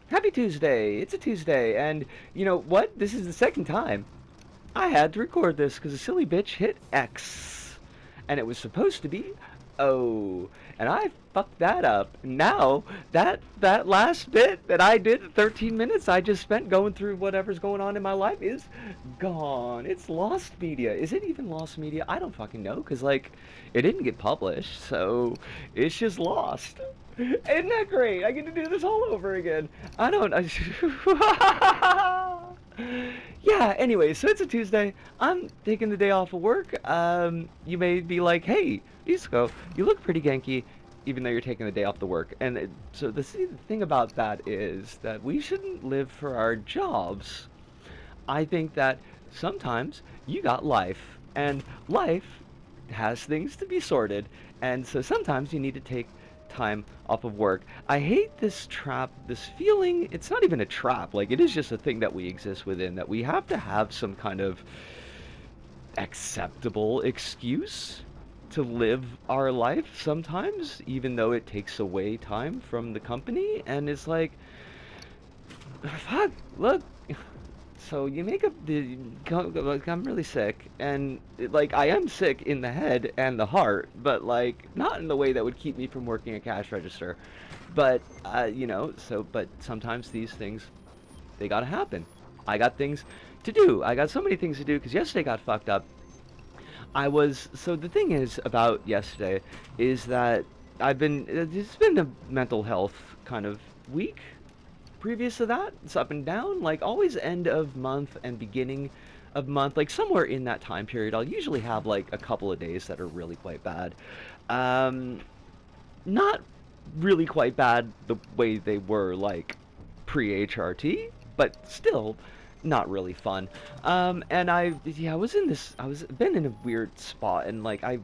Happy Tuesday! It's a Tuesday, and you know what? This is the second time I had to record this because a silly bitch hit X. And it was supposed to be O. And I fucked that up. Now, that last bit that I did, 13 minutes I just spent going through whatever's going on in my life is gone. It's lost media. Is it even lost media? I don't fucking know, because, like, it didn't get published, so it's just lost. Isn't that great? I get to do this all over again. I don't. Yeah, anyway, so it's a Tuesday. I'm taking the day off of work. You may be like, hey, Isco, you look pretty ganky, even though you're taking the day off the work. And so the thing about that is that we shouldn't live for our jobs. I think that sometimes you got life, and life has things to be sorted, and so sometimes you need to take time off of work. I hate this trap, this feeling. It's not even a trap, like it is just a thing that we exist within, that we have to have some kind of acceptable excuse to live our life sometimes, even though it takes away time from the company. And it's like, fuck, look, so you make up the, like, I'm really sick, and like I am sick in the head and the heart, but like not in the way that would keep me from working a cash register. But but sometimes these things, they gotta happen. I got things to do. I got so many things to do because yesterday got fucked up. So the thing is about yesterday is that it's been a mental health kind of week. Previous to that, it's up and down, like always end of month and beginning of month, like somewhere in that time period, I'll usually have like a couple of days that are really quite bad. Um, Not really quite bad the way they were like pre-HRT, but still not really fun. And I was been in a weird spot, and like I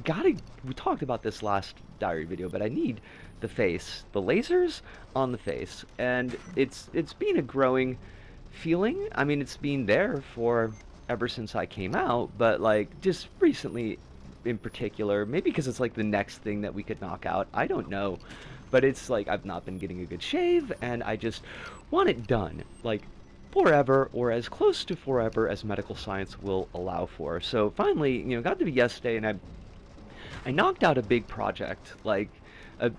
gotta, we talked about this last diary video, but I need the lasers on the face. And it's been a growing feeling. I mean, it's been there for ever since I came out, but like just recently in particular, maybe because it's like the next thing that we could knock out. I don't know. But it's like I've not been getting a good shave, and I just want it done. Like forever, or as close to forever as medical science will allow for. So finally, got to be yesterday, and I knocked out a big project, like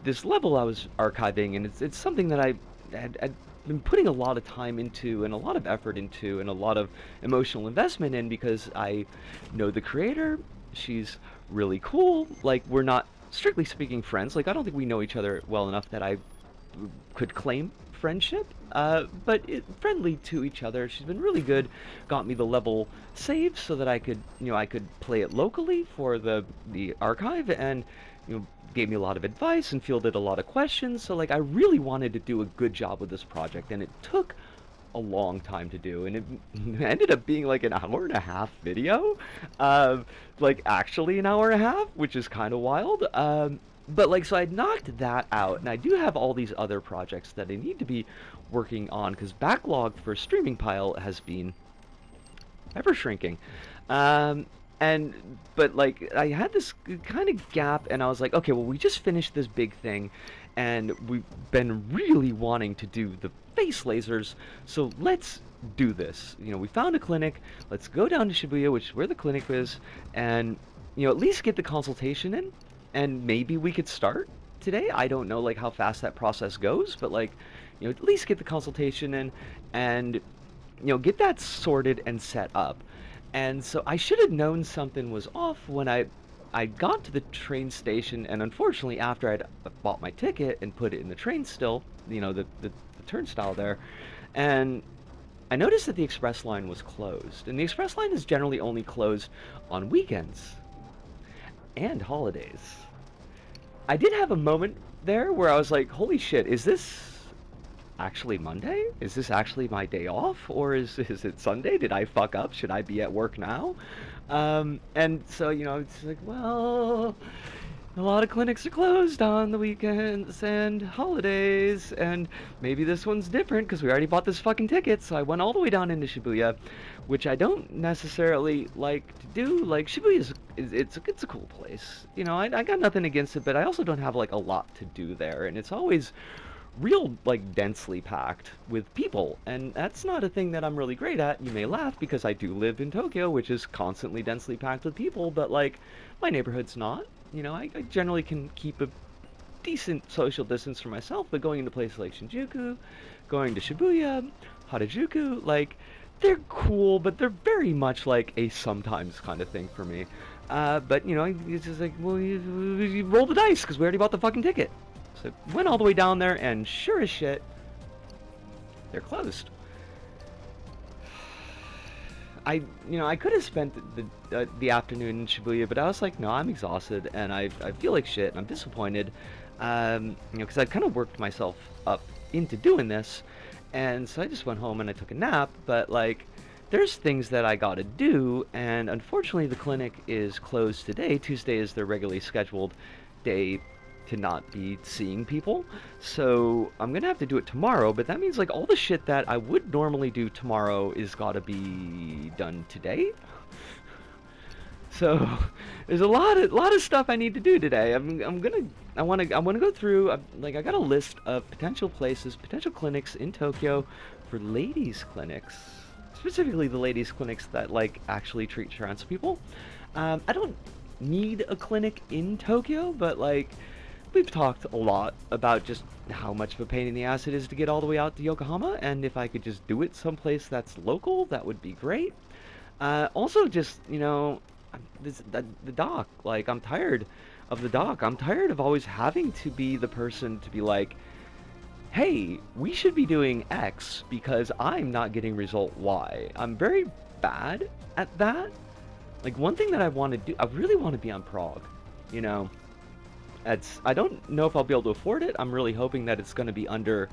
this level I was archiving, and it's something that had been putting a lot of time into, and a lot of effort into, and a lot of emotional investment in, because I know the creator. She's really cool. Like, we're not strictly speaking friends. Like, I don't think we know each other well enough that I could claim friendship, but friendly to each other. She's been really good. Got me the level saved so that I could, I could play it locally for the archive, and gave me a lot of advice and fielded a lot of questions. So like I really wanted to do a good job with this project, and it took a long time to do, and it ended up being like an hour and a half video, like actually an hour and a half, which is kind of wild. But like, so I knocked that out, and I do have all these other projects that I need to be working on, because backlog for streaming pile has been ever shrinking. Um, and but like I had this kind of gap, and I was like, okay, well, we just finished this big thing, and we've been really wanting to do the face lasers, so let's do this. We found a clinic. Let's go down to Shibuya, which is where the clinic is, and at least get the consultation in, and maybe we could start today. I don't know like how fast that process goes, but like at least get the consultation in, and get that sorted and set up. And so I should have known something was off when I got to the train station, and unfortunately after I'd bought my ticket and put it in the train still, the turnstile there, and I noticed that the express line was closed. And the express line is generally only closed on weekends and holidays. I did have a moment there where I was like, holy shit, is this actually Monday? Is this actually my day off? Or is it Sunday? Did I fuck up? Should I be at work now? And so, it's like, well, a lot of clinics are closed on the weekends and holidays, and maybe this one's different because we already bought this fucking ticket. So I went all the way down into Shibuya, which I don't necessarily like to do. Like, Shibuya it's a cool place. I got nothing against it, but I also don't have like a lot to do there, and it's always real, like, densely packed with people, and that's not a thing that I'm really great at. You may laugh because I do live in Tokyo, which is constantly densely packed with people, but, like, my neighborhood's not. You know, I generally can keep a decent social distance for myself, but going into places like Shinjuku, going to Shibuya, Harajuku, like, they're cool, but they're very much like a sometimes kind of thing for me. But, you know, it's just like, well, you roll the dice, because we already bought the fucking ticket. So went all the way down there, and sure as shit, they're closed. I could have spent the afternoon in Shibuya, but I was like, no, I'm exhausted, and I feel like shit, and I'm disappointed, because I kind of worked myself up into doing this, and so I just went home and I took a nap, but, like, there's things that I gotta do, and unfortunately the clinic is closed today. Tuesday is their regularly scheduled day to not be seeing people, so I'm gonna have to do it tomorrow, but that means, like, all the shit that I would normally do tomorrow is gotta be done today. So there's a lot of stuff I need to do today. I want to go through, like, I got a list of potential places, potential clinics in Tokyo for ladies clinics, specifically the ladies clinics that, like, actually treat trans people. I don't need a clinic in Tokyo, but, like, we've talked a lot about just how much of a pain in the ass it is to get all the way out to Yokohama, and if I could just do it someplace that's local, that would be great. Also, just, you know, the doc, like, I'm tired of the doc. I'm tired of always having to be the person to be like, hey, we should be doing X because I'm not getting result Y. I'm very bad at that. Like, one thing that I want to do, I really want to be on Prague, you know. I don't know if I'll be able to afford it. I'm really hoping that it's going to be under,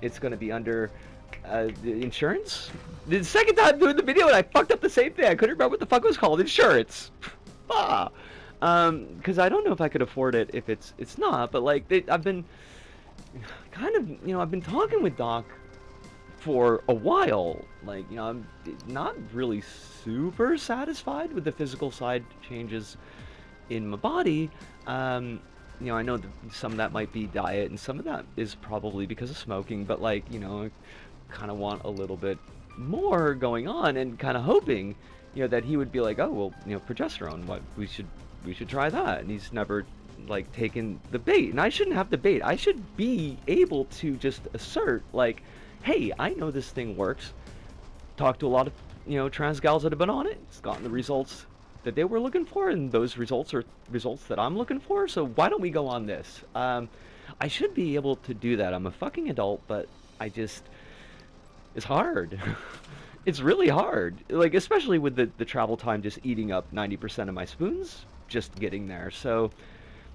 it's going to be under the insurance. The second time doing the video and I fucked up the same thing. I couldn't remember what the fuck it was called. Insurance. Ah. Because I don't know if I could afford it if it's not. But, like, I've been kind of, you know, I've been talking with Doc for a while. Like, you know, I'm not really super satisfied with the physical side changes in my body. You know, I know that some of that might be diet and some of that is probably because of smoking, but, like, you know, I kind of want a little bit more going on, and kind of hoping, you know, that he would be like, oh, well, you know, progesterone, what, we should try that. And he's never, like, taken the bait, and I shouldn't have the bait. I should be able to just assert, like, hey, I know this thing works. Talk to a lot of, you know, trans gals that have been on it. It's gotten the results that they were looking for, and those results are results that I'm looking for, so why don't we go on this? I should be able to do that. I'm a fucking adult, but it's hard. It's really hard. Like, especially with the travel time just eating up 90% of my spoons, just getting there. So,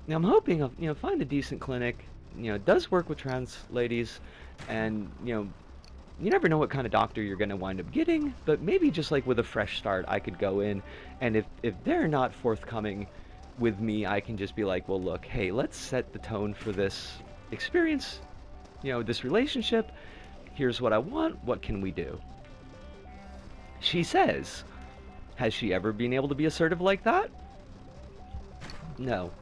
you know, I'm hoping, you know, find a decent clinic, you know, does work with trans ladies, and, you know, you never know what kind of doctor you're going to wind up getting, but maybe just, like, with a fresh start, I could go in, and if they're not forthcoming with me, I can just be like, well, look, hey, let's set the tone for this experience, you know, this relationship. Here's what I want. What can we do? She says, has she ever been able to be assertive like that? No.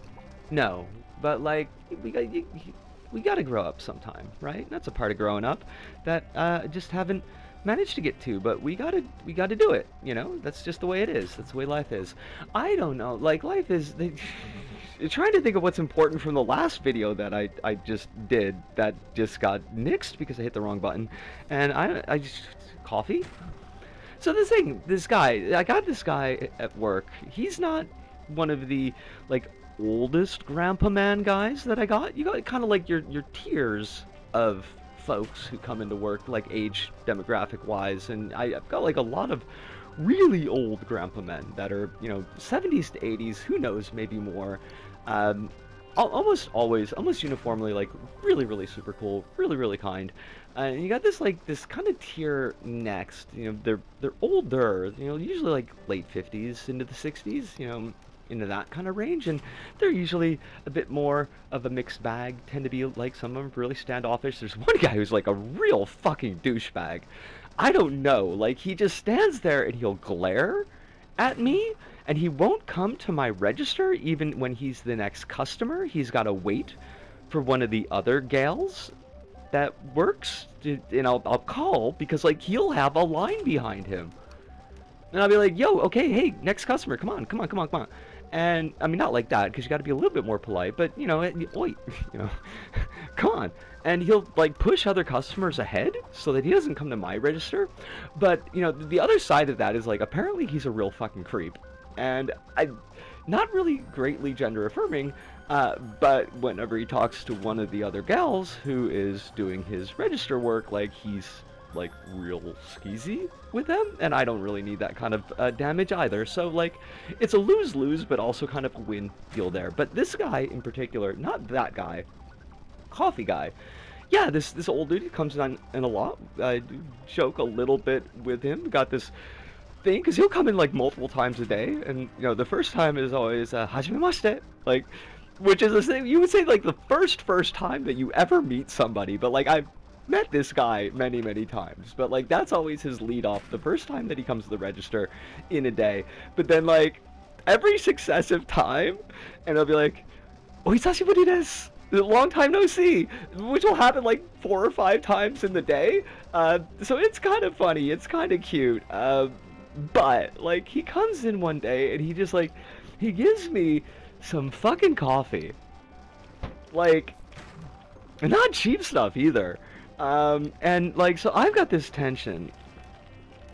No. But, like, we gotta grow up sometime, right? That's a part of growing up that just haven't managed to get to, but we gotta do it, you know? That's just the way it is. That's the way life is. I don't know, like, life is... trying to think of what's important from the last video that I just did that just got nixed because I hit the wrong button, and I just... Coffee? So this guy, I got this guy at work. He's not one of the, like, oldest grandpa man guys that I got. You got kind of like your tiers of folks who come into work, like, age demographic wise, and I've got, like, a lot of really old grandpa men that are, you know, 70s to 80s, who knows, maybe more. Almost always, almost uniformly, like, really super cool, really kind. And you got this, like, this kind of tier next. You know, they're older, you know, usually like late 50s into the 60s, you know, into that kind of range, and they're usually a bit more of a mixed bag. Tend to be, like, some of them really standoffish. There's one guy who's like a real fucking douchebag. I don't know, like, he just stands there and he'll glare at me, and he won't come to my register even when he's the next customer. He's got to wait for one of the other gals that works, and I'll call because like he'll have a line behind him, and I'll be like, yo, okay, hey, next customer, come on, come on, come on, come on. And I mean, not like that, because you got to be a little bit more polite, but you know, wait, you know, come on. And he'll like push other customers ahead so that he doesn't come to my register. But you know, the other side of that is like apparently he's a real fucking creep, and I, not really greatly gender affirming, but whenever he talks to one of the other gals who is doing his register work, like he's like real skeezy with them, and I don't really need that kind of damage either. So like, it's a lose-lose, but also kind of a win deal there. But this guy in particular, not that guy, coffee guy. Yeah, this old dude comes in a lot. I joke a little bit with him. Got this thing because he'll come in like multiple times a day, and you know the first time is always hajimemashite, like, which is the same. You would say like the first time that you ever meet somebody, but like I've met this guy many times, but like that's always his lead off the first time that he comes to the register in a day. But then like every successive time, and I'll be like, oh, hisashiburi desu, long time no see, which will happen like 4 or 5 times in the day. So it's kind of funny, it's kind of cute. But like he comes in one day and he just like he gives me some fucking coffee, like not cheap stuff either. And like so I've got this tension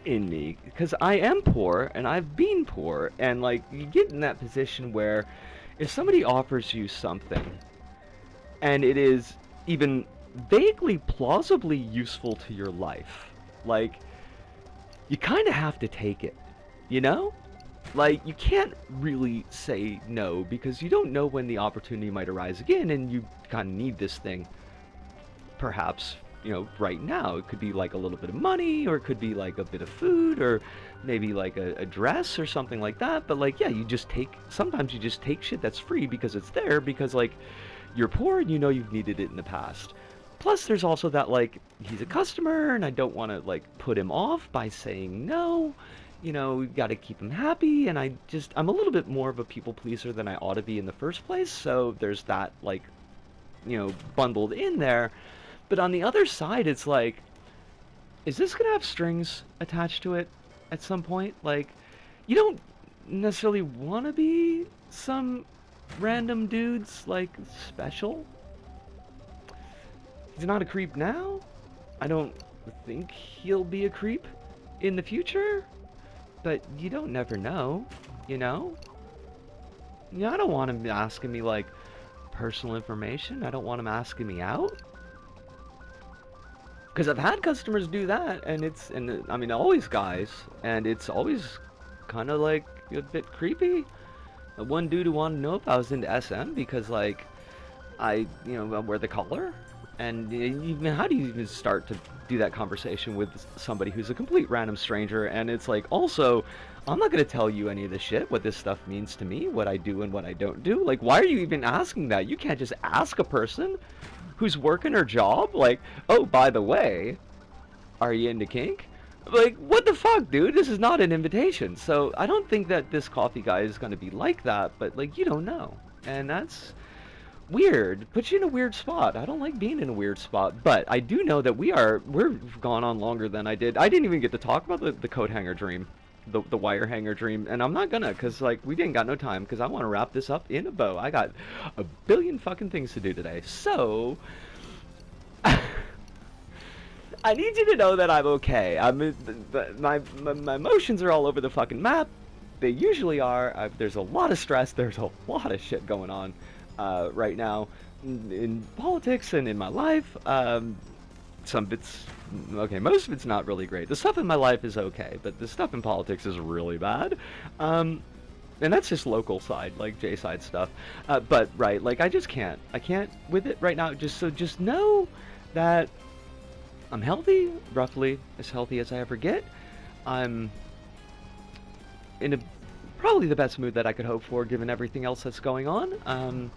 in me because I am poor and I've been poor, and like you get in that position where if somebody offers you something and it is even vaguely plausibly useful to your life, like you kind of have to take it, you know? Like, you can't really say no because you don't know when the opportunity might arise again, and you kind of need this thing, perhaps, you know, right now. It could be like a little bit of money, or it could be like a bit of food, or maybe like a dress or something like that. But like, yeah, sometimes you just take shit that's free because it's there, because like, you're poor and you know you've needed it in the past. Plus, there's also that, like, he's a customer, and I don't want to, like, put him off by saying no. You know, we've got to keep him happy, and I'm a little bit more of a people pleaser than I ought to be in the first place, so there's that, like, you know, bundled in there. But on the other side, it's like, is this going to have strings attached to it at some point? Like, you don't necessarily want to be some random dude's, like, special. He's not a creep now. I don't think he'll be a creep in the future, but you don't never know, you know? Yeah, I don't want him asking me like personal information. I don't want him asking me out. Because I've had customers do that, and I mean always guys, and it's always kind of like a bit creepy. One dude who wanted to know if I was into SM because like I wear the collar. And even how do you even start to do that conversation with somebody who's a complete random stranger? And it's like, also, I'm not going to tell you any of this shit, what this stuff means to me, what I do and what I don't do. Like, why are you even asking that? You can't just ask a person who's working her job, like, oh, by the way, are you into kink? Like, what the fuck, dude? This is not an invitation. So I don't think that this coffee guy is going to be like that, but, like, you don't know. And that's weird. Puts you in a weird spot. I don't like being in a weird spot, but I do know that we've gone on longer than I did. I didn't even get to talk about the coat hanger dream, the wire hanger dream, and I'm not gonna, because like we didn't got no time, because I want to wrap this up in a bow. I got a billion fucking things to do today, so I need you to know that I'm okay. My emotions are all over the fucking map. They usually are. There's a lot of stress. There's a lot of shit going on right now in politics and in my life. Some bits, okay, most of it's not really great. The stuff in my life is okay, but the stuff in politics is really bad. And that's just local side, like J-side stuff. But right, like I can't with it right now. Just know that I'm healthy, roughly as healthy as I ever get. I'm in probably the best mood that I could hope for, given everything else that's going on.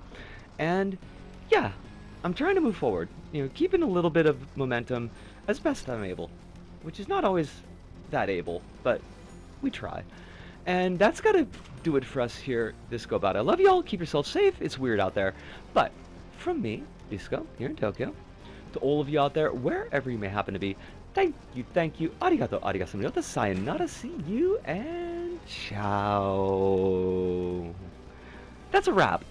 And yeah, I'm trying to move forward, keeping a little bit of momentum as best I'm able, which is not always that able, but we try. And that's gotta do it for us here, this Go About. I love y'all, keep yourself safe, it's weird out there. But from me, Disco here in Tokyo. To all of you out there, wherever you may happen to be, thank you, arigato, arigato, sayonara, see you, and ciao. That's a wrap.